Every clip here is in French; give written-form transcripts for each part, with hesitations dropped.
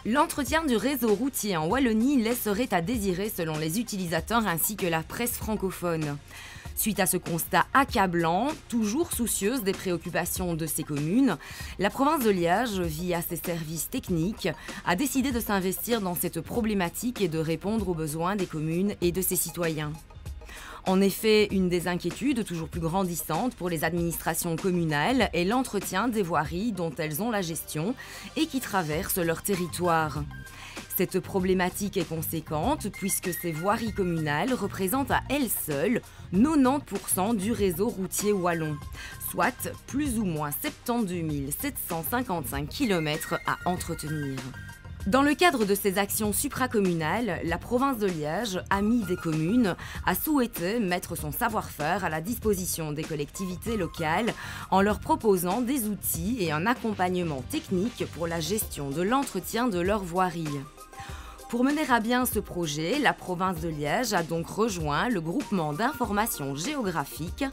L'entretien du réseau routier en Wallonie laisserait à désirer selon les utilisateurs ainsi que la presse francophone. Suite à ce constat accablant, toujours soucieuse des préoccupations de ses communes, la province de Liège, via ses services techniques, a décidé de s'investir dans cette problématique et de répondre aux besoins des communes et de ses citoyens. En effet, une des inquiétudes toujours plus grandissantes pour les administrations communales est l'entretien des voiries dont elles ont la gestion et qui traversent leur territoire. Cette problématique est conséquente puisque ces voiries communales représentent à elles seules 90% du réseau routier wallon, soit plus ou moins 72 755 km à entretenir. Dans le cadre de ces actions supracommunales, la province de Liège, amie des communes, a souhaité mettre son savoir-faire à la disposition des collectivités locales en leur proposant des outils et un accompagnement technique pour la gestion de l'entretien de leurs voiries. Pour mener à bien ce projet, la province de Liège a donc rejoint le groupement d'information géographique,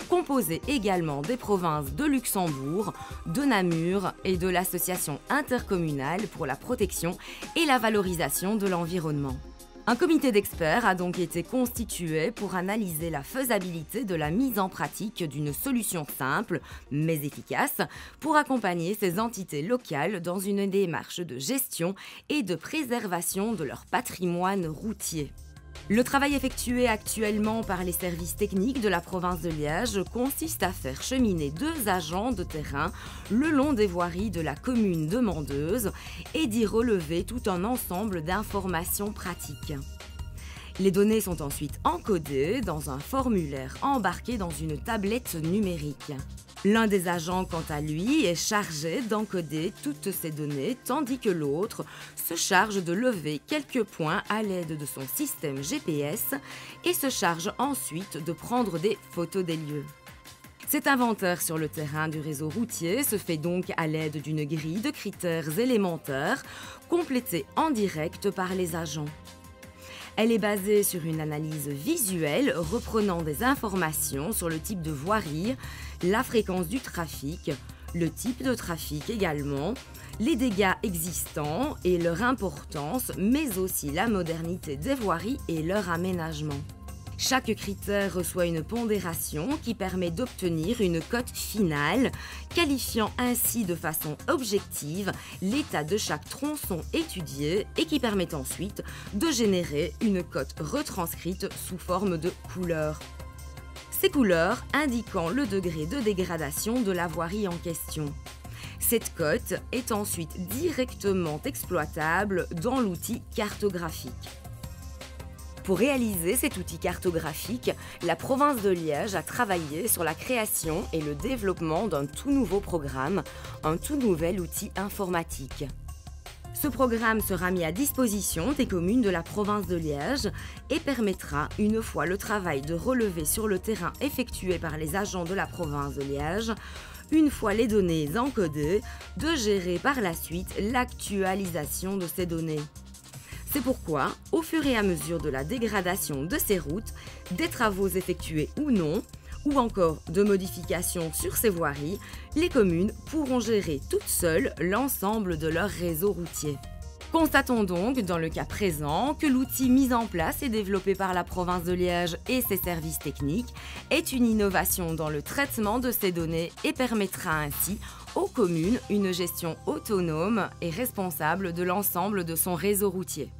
composé également des provinces de Luxembourg, de Namur et de l'association intercommunale pour la protection et la valorisation de l'environnement. Un comité d'experts a donc été constitué pour analyser la faisabilité de la mise en pratique d'une solution simple, mais efficace, pour accompagner ces entités locales dans une démarche de gestion et de préservation de leur patrimoine routier. Le travail effectué actuellement par les services techniques de la province de Liège consiste à faire cheminer 2 agents de terrain le long des voiries de la commune demandeuse et d'y relever tout un ensemble d'informations pratiques. Les données sont ensuite encodées dans un formulaire embarqué dans une tablette numérique. L'un des agents, quant à lui, est chargé d'encoder toutes ces données, tandis que l'autre se charge de lever quelques points à l'aide de son système GPS et se charge ensuite de prendre des photos des lieux. Cet inventaire sur le terrain du réseau routier se fait donc à l'aide d'une grille de critères élémentaires complétée en direct par les agents. Elle est basée sur une analyse visuelle reprenant des informations sur le type de voirie, la fréquence du trafic, le type de trafic également, les dégâts existants et leur importance, mais aussi la modernité des voiries et leur aménagement. Chaque critère reçoit une pondération qui permet d'obtenir une cote finale, qualifiant ainsi de façon objective l'état de chaque tronçon étudié et qui permet ensuite de générer une cote retranscrite sous forme de couleurs. Ces couleurs indiquant le degré de dégradation de la voirie en question. Cette cote est ensuite directement exploitable dans l'outil cartographique. Pour réaliser cet outil cartographique, la province de Liège a travaillé sur la création et le développement d'un tout nouveau programme, un tout nouvel outil informatique. Ce programme sera mis à disposition des communes de la province de Liège et permettra, une fois le travail de relevé sur le terrain effectué par les agents de la province de Liège, une fois les données encodées, de gérer par la suite l'actualisation de ces données. C'est pourquoi, au fur et à mesure de la dégradation de ces routes, des travaux effectués ou non, ou encore de modifications sur ces voiries, les communes pourront gérer toutes seules l'ensemble de leur réseau routier. Constatons donc, dans le cas présent, que l'outil mis en place et développé par la province de Liège et ses services techniques est une innovation dans le traitement de ces données et permettra ainsi aux communes une gestion autonome et responsable de l'ensemble de son réseau routier.